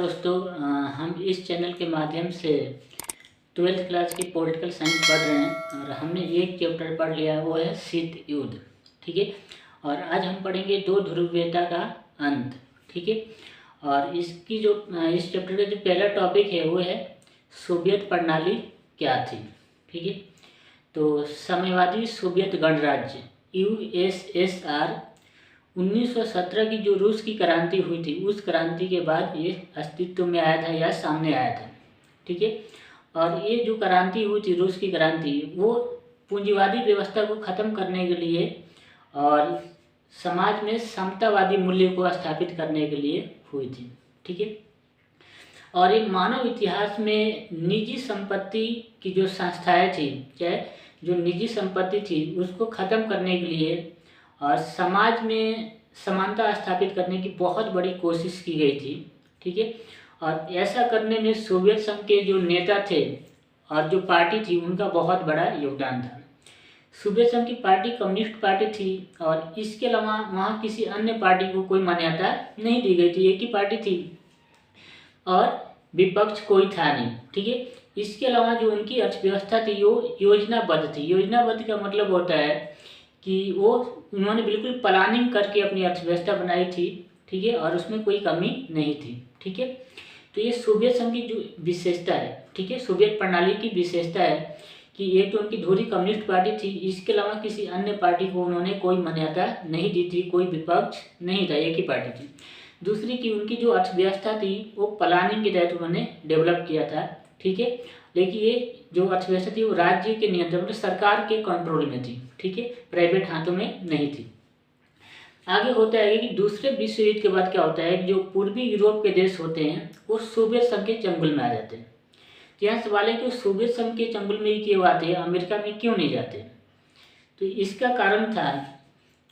दोस्तों, हम इस चैनल के माध्यम से 12th क्लास की पॉलिटिकल साइंस पढ़ रहे हैं और हमने एक चैप्टर पढ़ लिया है, वो है शीत युद्ध। ठीक है। और आज हम पढ़ेंगे दो ध्रुवीयता का अंत। ठीक है। और इसकी जो इस चैप्टर का जो पहला टॉपिक है वो है सोवियत प्रणाली क्या थी। ठीक है। तो साम्यवादी सोवियत गणराज्य यूएसएसआर 1917 की जो रूस की क्रांति हुई थी, उस क्रांति के बाद ये अस्तित्व में आया था या सामने आया था। ठीक है। और ये जो क्रांति हुई थी, रूस की क्रांति, वो पूंजीवादी व्यवस्था को ख़त्म करने के लिए और समाज में समतावादी मूल्य को स्थापित करने के लिए हुई थी। ठीक है। और एक मानव इतिहास में निजी संपत्ति की जो संस्थाएं थी, चाहे जो निजी संपत्ति थी, उसको ख़त्म करने के लिए और समाज में समानता स्थापित करने की बहुत बड़ी कोशिश की गई थी। ठीक है। और ऐसा करने में सोवियत संघ के जो नेता थे और जो पार्टी थी, उनका बहुत बड़ा योगदान था। सोवियत संघ की पार्टी कम्युनिस्ट पार्टी थी और इसके अलावा वहाँ किसी अन्य पार्टी को कोई मान्यता नहीं दी गई थी, एक ही पार्टी थी और विपक्ष कोई था नहीं। ठीक है। इसके अलावा जो उनकी अर्थव्यवस्था थी वो योजनाबद्ध थी। योजनाबद्ध का मतलब होता है कि उन्होंने बिल्कुल प्लानिंग करके अपनी अर्थव्यवस्था बनाई थी। ठीक है। और उसमें कोई कमी नहीं थी। ठीक है। तो ये सोवियत संघ की जो विशेषता है, ठीक है, सोवियत प्रणाली की विशेषता है कि एक तो उनकी धुरी कम्युनिस्ट पार्टी थी, इसके अलावा किसी अन्य पार्टी को उन्होंने कोई मान्यता नहीं दी थी, कोई विपक्ष नहीं था, एक ही पार्टी थी। दूसरी कि उनकी जो अर्थव्यवस्था थी वो प्लानिंग के तहत उन्होंने डेवलप किया था। ठीक है। लेकिन ये जो अर्थव्यवस्था थी वो राज्य के नियंत्रण, मतलब सरकार के कंट्रोल में थी। ठीक है। प्राइवेट हाथों में नहीं थी। आगे होता है कि दूसरे विश्व युद्ध के बाद क्या होता है कि जो पूर्वी यूरोप के देश होते हैं वो सोवियत संघ के चंगुल में आ जाते हैं। तो यहाँ सवाल है कि सोवियत संघ के चंगुल में ही क्यों आते हैं, अमेरिका में क्यों नहीं जाते। तो इसका कारण था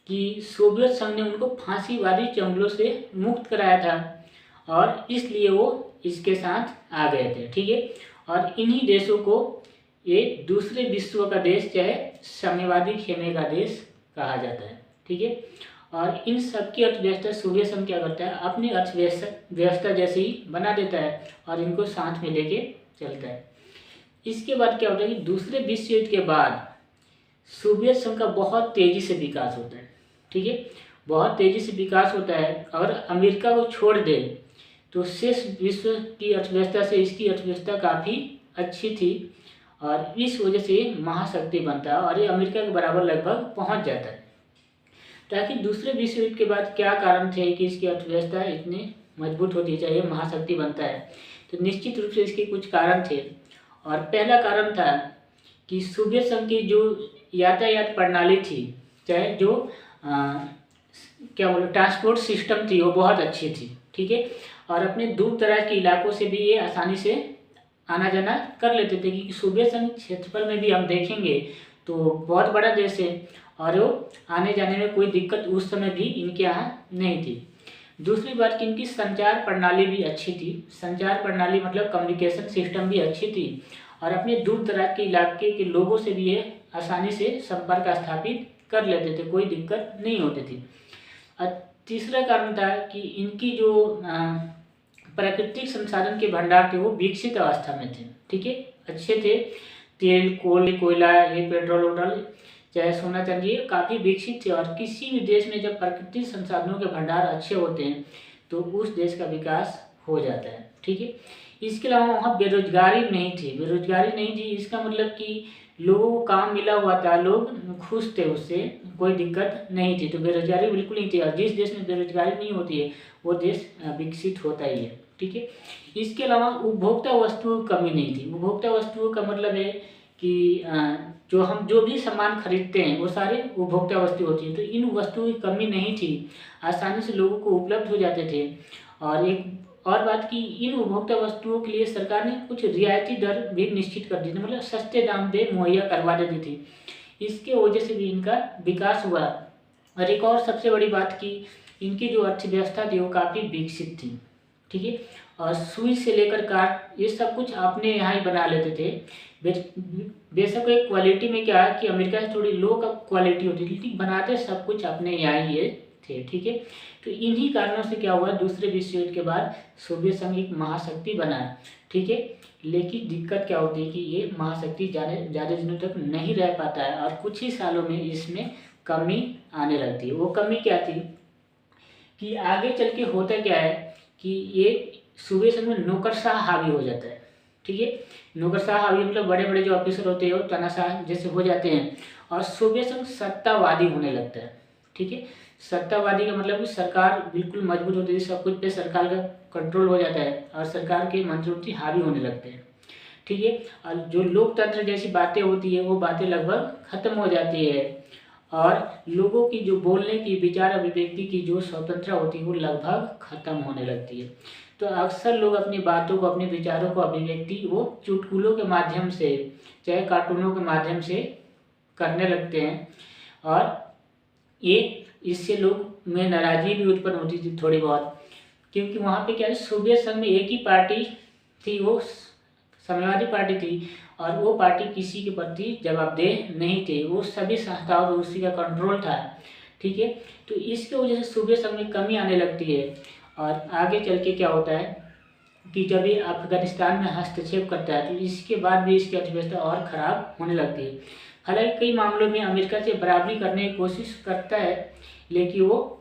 कि सोवियत संघ ने उनको फांसीवादी चंगुलों से मुक्त कराया था और इसलिए वो इसके साथ आ गए थे। ठीक है। और इन्हीं देशों को ये दूसरे विश्व का देश, चाहे साम्यवादी खेमे का देश कहा जाता है। ठीक है। और इन सब की अर्थव्यवस्था सोवियत संघ क्या करता है, अपनी अर्थव्यवस्था जैसे ही बना देता है और इनको साथ में लेके चलता है। इसके बाद क्या होता है कि दूसरे विश्व युद्ध के बाद सोवियत संघ का बहुत तेज़ी से विकास होता है। ठीक है। बहुत तेज़ी से विकास होता है और अमेरिका को छोड़ दे तो शेष विश्व की अर्थव्यवस्था से इसकी अर्थव्यवस्था काफ़ी अच्छी थी और इस वजह से महाशक्ति बनता है और ये अमेरिका के बराबर लगभग पहुंच जाता है। ताकि दूसरे विश्व युद्ध के बाद क्या कारण थे कि इसकी अर्थव्यवस्था इतनी मजबूत होती है, चाहे महाशक्ति बनता है, तो निश्चित रूप से इसके कुछ कारण थे। और पहला कारण था कि सोवियत संघ की जो यातायात प्रणाली थी, चाहे जो क्या बोलो ट्रांसपोर्ट सिस्टम थी, वो बहुत अच्छी थी। ठीक है। और अपने दूर दराज के इलाकों से भी ये आसानी से आना जाना कर लेते थे, क्योंकि सोवियत संघ क्षेत्रफल में भी हम देखेंगे तो बहुत बड़ा देश है और वो आने जाने में कोई दिक्कत उस समय भी इनके यहाँ नहीं थी। दूसरी बात कि इनकी संचार प्रणाली भी अच्छी थी। संचार प्रणाली मतलब कम्युनिकेशन सिस्टम भी अच्छी थी और अपने दूर दराज के इलाके के लोगों से भी ये आसानी से संपर्क स्थापित कर लेते थे, कोई दिक्कत नहीं होती थी। और तीसरा कारण था कि इनकी जो प्राकृतिक संसाधन के भंडार थे वो विकसित अवस्था में थे। ठीक है। अच्छे थे। तेल, कोयला, ये पेट्रोल वोट्रोल, चाहे सोना चांदी, ये काफ़ी विकसित थे। और किसी भी देश में जब प्राकृतिक संसाधनों के भंडार अच्छे होते हैं तो उस देश का विकास हो जाता है। ठीक है। इसके अलावा वहाँ बेरोजगारी नहीं थी। बेरोजगारी नहीं थी इसका मतलब कि लोगों को काम मिला हुआ था, लोग खुश थे, उससे कोई दिक्कत नहीं थी। तो बेरोजगारी बिल्कुल नहीं थी और जिस देश में बेरोजगारी नहीं होती है वो देश विकसित होता ही है। ठीक है। इसके अलावा उपभोक्ता वस्तुओं की कमी नहीं थी। उपभोक्ता वस्तुओं का मतलब है कि जो भी सामान खरीदते हैं वो सारे उपभोक्ता वस्तु होती है, तो इन वस्तुओं की कमी नहीं थी, आसानी से लोगों को उपलब्ध हो जाते थे। और एक और बात कि इन उपभोक्ता वस्तुओं के लिए सरकार ने कुछ रियायती दर भी निश्चित कर दी थी, मतलब सस्ते दाम पे मुहैया करवा देती थी। इसके वजह से भी इनका विकास हुआ। और एक और सबसे बड़ी बात कि इनकी जो अर्थव्यवस्था थी वो काफ़ी विकसित थी। ठीक है। और सुई से लेकर काट ये सब कुछ अपने यहाँ ही बना लेते थे। बेशक एक क्वालिटी में क्या है कि अमेरिका से थोड़ी लो का क्वालिटी होती थी, लेकिन बनाते सब कुछ अपने यहाँ ही थे। ठीक है, तो इन्हीं कारणों से क्या हुआ, दूसरे विश्व युद्ध के बाद सोवियत संघ एक महाशक्ति बना। ठीक है, लेकिन दिक्कत क्या होती है कि ये महाशक्ति ज़्यादा दिनों तक नहीं रह पाता है और कुछ ही सालों में इसमें कमी आने लगती है। वो कमी क्या थी कि आगे चल के होता क्या है कि ये सोवियत संघ में नौकरशाह हावी हो जाता है। ठीक है, नौकरशाह हावी मतलब बड़े बड़े जो ऑफिसर होते हैं वो तानाशाह जैसे हो जाते हैं और सोवियत संघ सत्तावादी होने लगता है। ठीक है, सत्तावादी का मतलब कि सरकार बिल्कुल मजबूत होती है, सब कुछ पे सरकार का कंट्रोल हो जाता है और सरकार के मंत्री हावी होने लगते हैं। ठीक है, और जो लोकतंत्र जैसी बातें होती है वो बातें लगभग खत्म हो जाती है और लोगों की जो बोलने की, विचार अभिव्यक्ति की जो स्वतंत्रता होती है वो लगभग खत्म होने लगती है। तो अक्सर लोग अपनी बातों को, अपने विचारों को अभिव्यक्ति वो चुटकुलों के माध्यम से, चाहे कार्टूनों के माध्यम से करने लगते हैं और ये इससे लोग में नाराजगी भी उत्पन्न होती थी थोड़ी बहुत, क्योंकि वहाँ पे क्या है, सोवियत संघ में एक ही पार्टी थी, वो साम्यवादी पार्टी थी और वो पार्टी किसी के प्रति जवाबदेह नहीं थे, वो सभी संस्थाओं पर उसी का कंट्रोल था। ठीक है, तो इसकी वजह से सोवियत संघ में कमी आने लगती है और आगे चल के क्या होता है कि जब ये अफगानिस्तान में हस्तक्षेप करता है तो इसके बाद भी इसकी अर्थव्यवस्था और ख़राब होने लगती है। हालांकि कई मामलों में अमेरिका से बराबरी करने की कोशिश करता है, लेकिन वो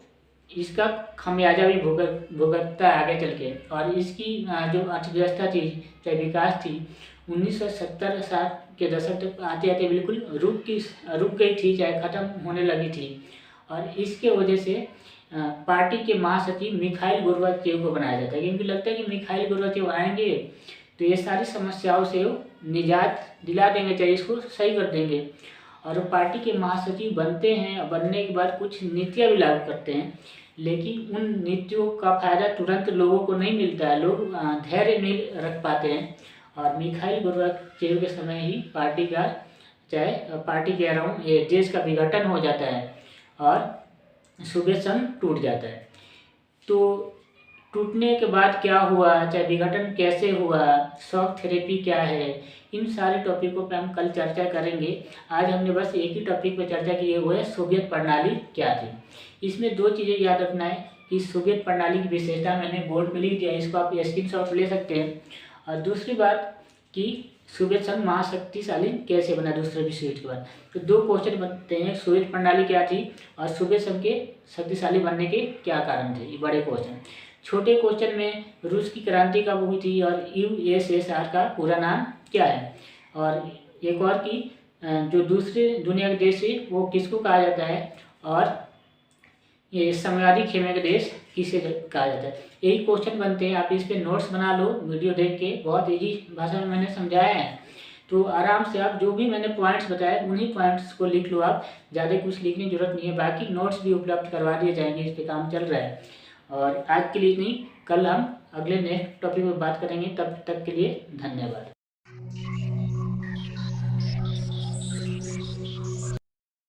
इसका खमियाजा भी भुगतता है आगे चल के और इसकी जो अर्थव्यवस्था थी, चाहे विकास थी, 1970 के दशक तक आते आते बिल्कुल रुक गई थी, चाहे ख़त्म होने लगी थी। और इसके वजह से पार्टी के महासचिव मिखाइल गोर्बाचेव को बनाया जाता है, क्योंकि लगता है कि मिखाइल गोर्बाचेव आएंगे तो ये सारी समस्याओं से निजात दिला देंगे, चाहे इसको सही कर देंगे। और पार्टी के महासचिव बनते हैं और बनने के बाद कुछ नीतियाँ भी लागू करते हैं, लेकिन उन नीतियों का फायदा तुरंत लोगों को नहीं मिलता है, लोग धैर्य नहीं रख पाते हैं और मिखाइल गोर्बाचेव के समय ही पार्टी का, चाहे पार्टी कह रहा हूँ, ये देश का विघटन हो जाता है और सोवियत संघ टूट जाता है। तो टूटने के बाद क्या हुआ, चाहे विघटन कैसे हुआ, शॉक थेरेपी क्या है, इन सारे टॉपिकों पे हम कल चर्चा करेंगे। आज हमने बस एक ही टॉपिक पे चर्चा की है, वो है सोवियत प्रणाली क्या थी। इसमें दो चीज़ें याद रखना है कि सोवियत प्रणाली की विशेषता मैंने बोर्ड में लिख दिया, इसको आप स्क्रीनशॉट ले सकते हैं। और दूसरी बात कि सोवियत संघ महाशक्तिशाली कैसे बना दूसरे विश्व युद्ध के बाद। तो दो क्वेश्चन बनते हैं, सोवियत प्रणाली क्या थी और सोवियत संघ के शक्तिशाली बनने के क्या कारण थे, ये बड़े क्वेश्चन। छोटे क्वेश्चन में रूस की क्रांति कब हुई थी और यूएसएसआर का पूरा नाम क्या है, और एक और कि जो दूसरे दुनिया के देश है वो किसको कहा जाता है, और ये साम्यवादी खेमे का देश किसे कहा जाता है। यही क्वेश्चन बनते हैं, आप इस पे नोट्स बना लो वीडियो देख के, बहुत ईजी भाषा में मैंने समझाया है। तो आराम से आप जो भी मैंने पॉइंट्स बताए उन्हीं पॉइंट्स को लिख लो, आप ज़्यादा कुछ लिखने की जरूरत नहीं है। बाकी नोट्स भी उपलब्ध करवा दिए जाएंगे, इस पर काम चल रहा है। और आज के लिए नहीं, कल हम अगले नेक्स्ट टॉपिक में बात करेंगे, तब तक के लिए धन्यवाद।